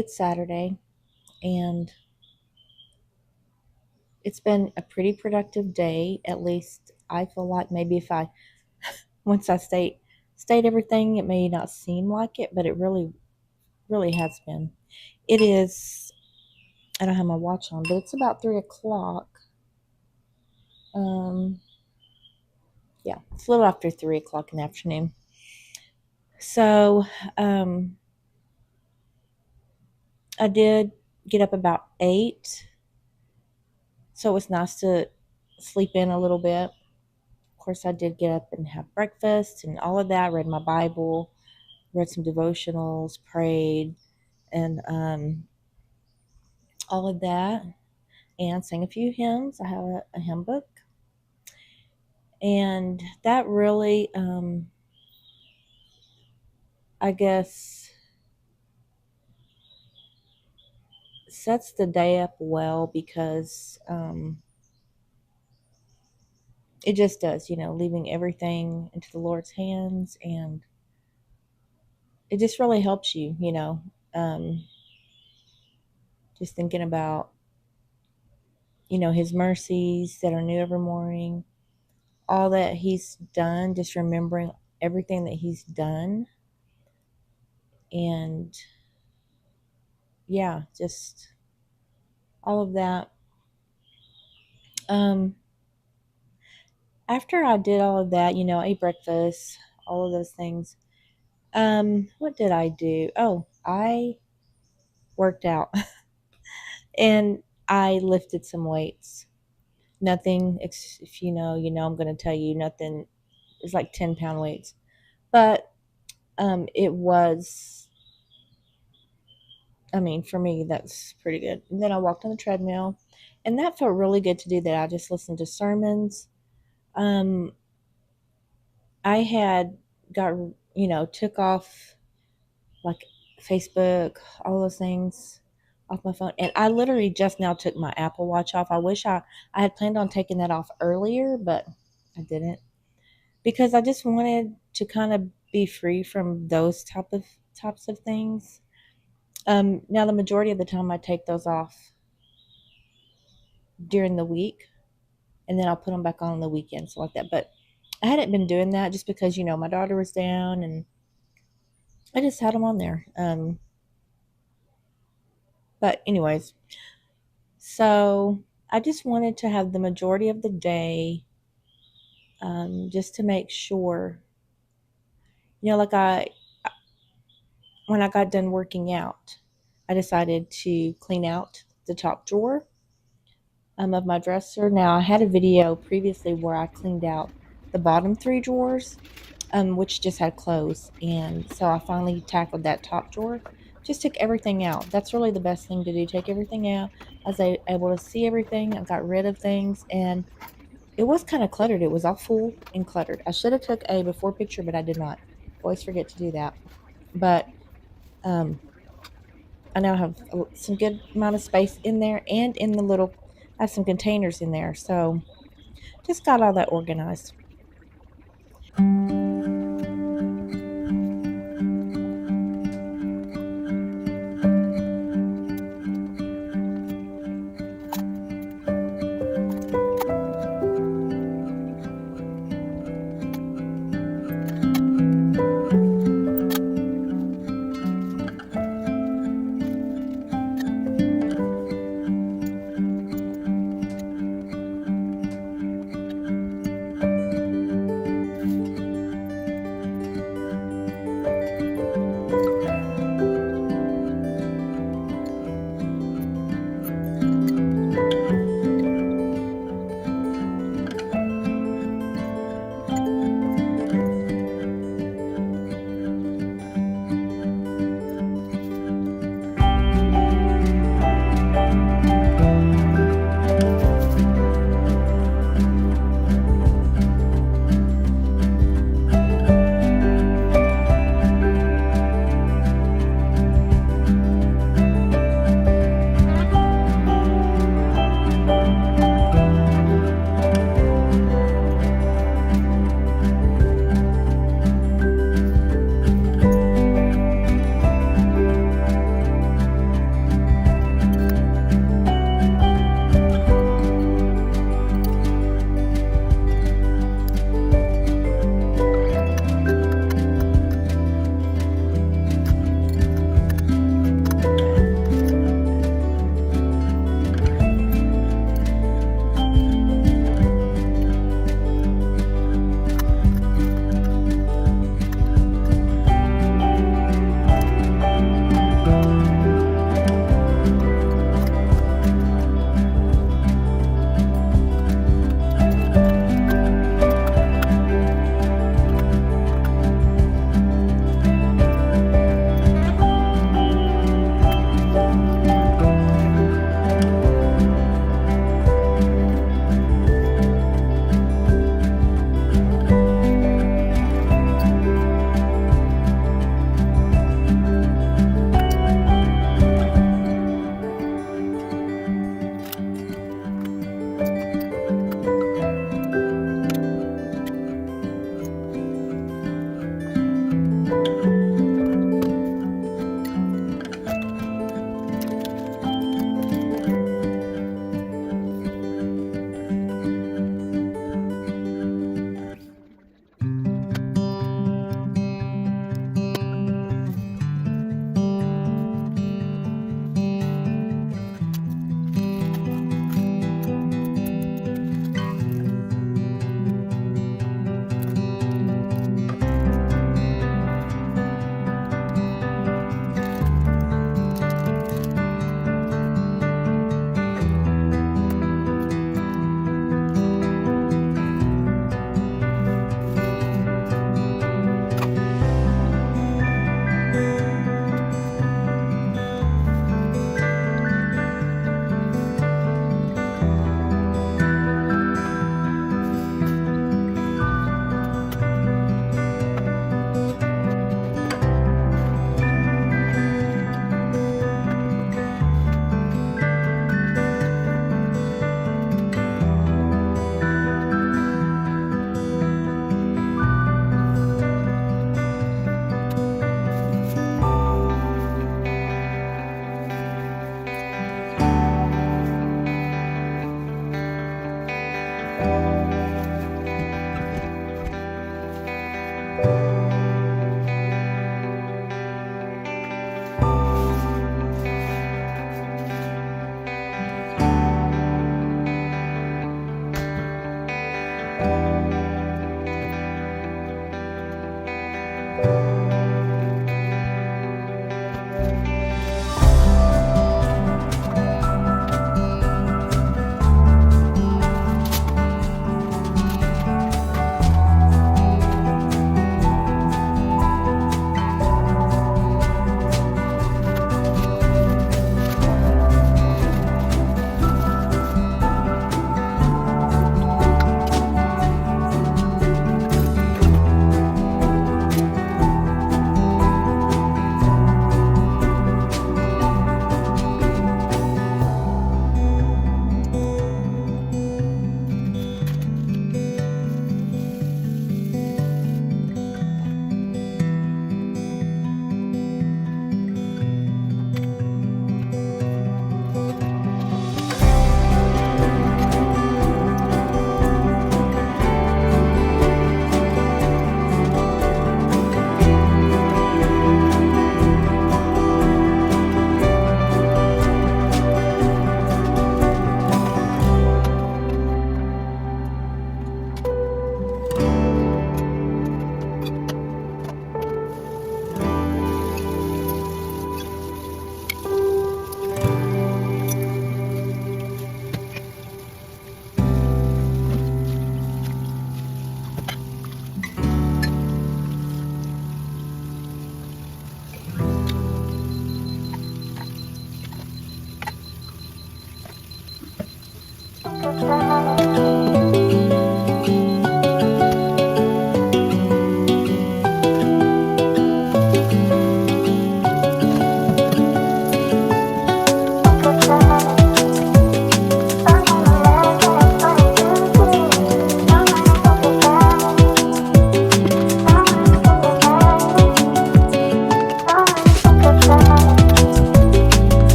it's Saturday, and it's been a pretty productive day. At least I feel like maybe if I once I state everything, it may not seem like it, but it really has been. It is. I don't have my watch on, but it's about 3 o'clock. Um, yeah, it's a little after 3 o'clock in the afternoon. So, um, I did get up about 8, so it was nice to sleep in a little bit. Of course, I did get up and have breakfast and all of that, read my Bible, read some devotionals, prayed, and all of that, and sang a few hymns. I have a hymn book, and that really, I guess, sets the day up well because it just does, leaving everything into the Lord's hands, and it just really helps you, just thinking about, His mercies that are new every morning, all that He's done, just remembering everything that He's done, and yeah, just all of that. Um, After I did all of that, I ate breakfast, all of those things. What did I do? Oh, I worked out and I lifted some weights. Nothing, if I'm going to tell you nothing. It's like 10-pound weights, but it was. I mean, for me, that's pretty good. And then I walked on the treadmill, and that felt really good to do that. I just listened to sermons. Um, I had got, took off like Facebook, all those things off my phone. And I literally just now took my Apple Watch off. I had planned on taking that off earlier, but I didn't because I just wanted to kind of be free from those types of things. Now the majority of the time I take those off during the week, and then I'll put them back on the weekends like that. But I hadn't been doing that just because my daughter was down, and I just had them on there. But anyways, so I just wanted to have the majority of the day, just to make sure, like when I got done working out, I decided to clean out the top drawer of my dresser. Now, I had a video previously where I cleaned out the bottom 3 drawers, which just had clothes. And so I finally tackled that top drawer. Just took everything out. That's really the best thing to do. Take everything out. I was able to see everything. I got rid of things, and it was kind of cluttered. It was all full and cluttered. I should have took a before picture, but I did not. Always forget to do that. But um, I now have some good amount of space in there, and in the little, I have some containers in there. So just got all that organized.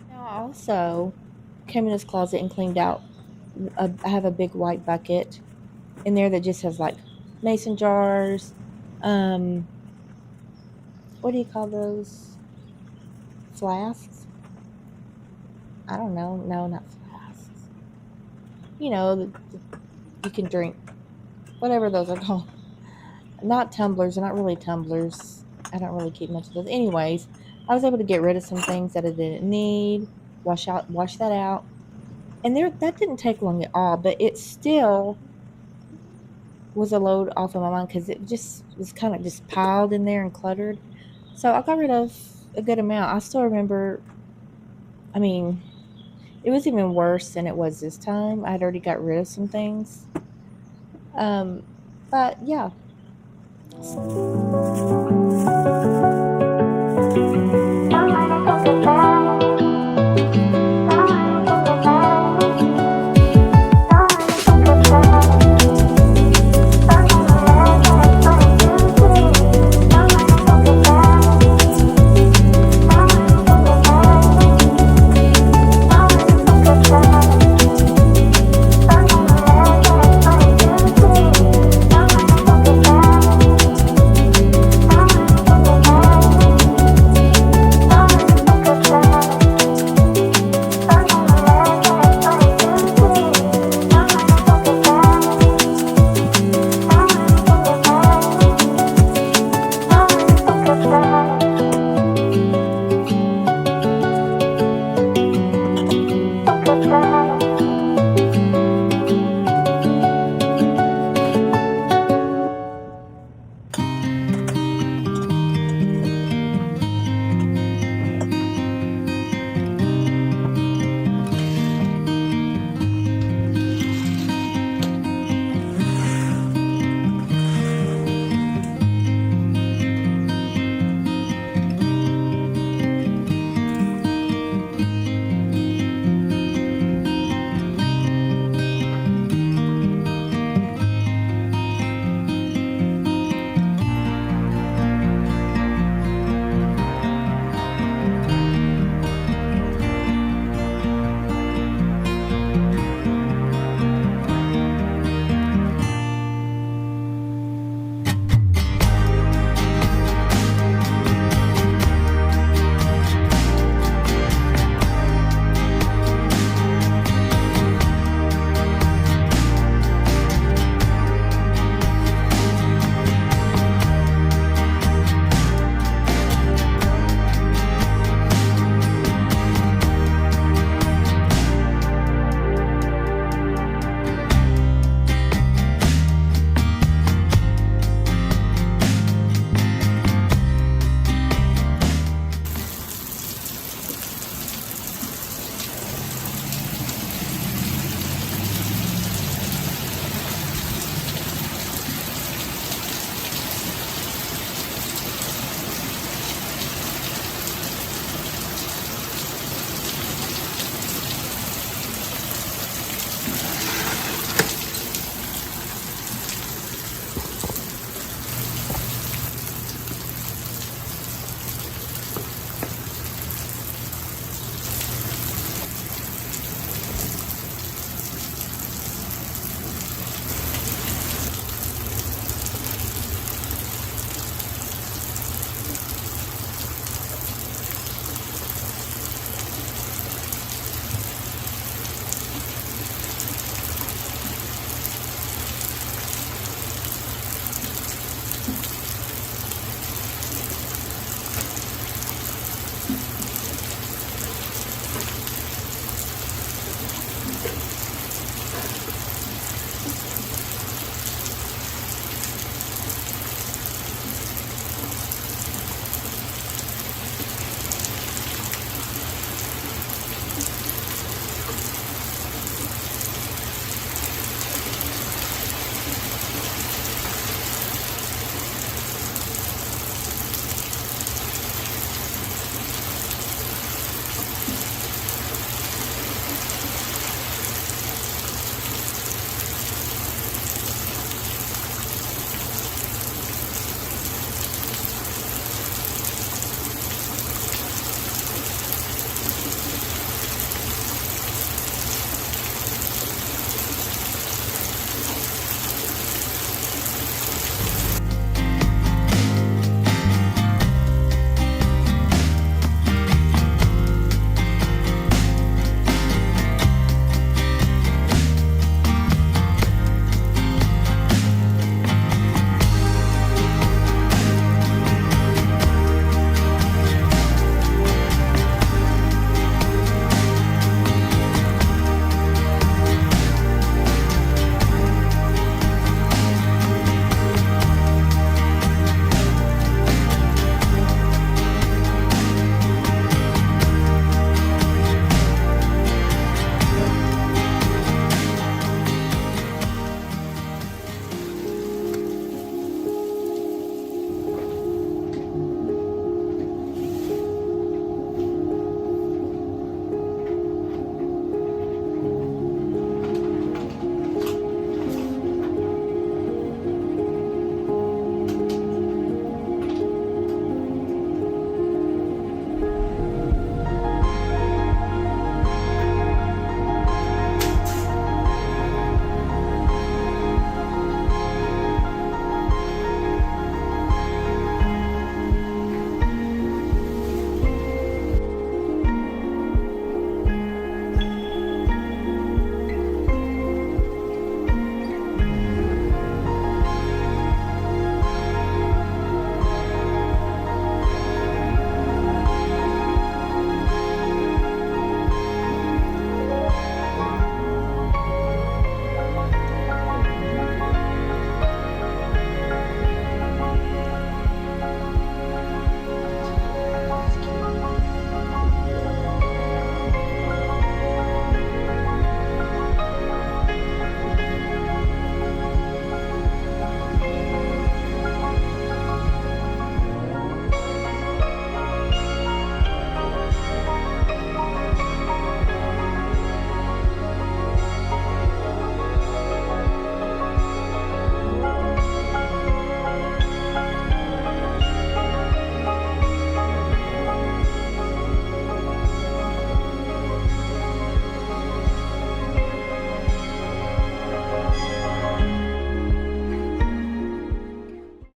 Now, I also came in this closet and cleaned out. I have a big white bucket in there that just has like mason jars. Um, what do you call those? Flasks? I don't know. No, not flasks. You know, you can drink whatever those are called. Not tumblers. They're not really tumblers. I don't really keep much of those. Anyways, I was able to get rid of some things that I didn't need. Wash that out. And there, that didn't take long at all, but it still was a load off of my mind because it just was kind of just piled in there and cluttered. So I got rid of a good amount. I still remember, I mean, it was even worse than it was this time. I had already got rid of some things. But yeah.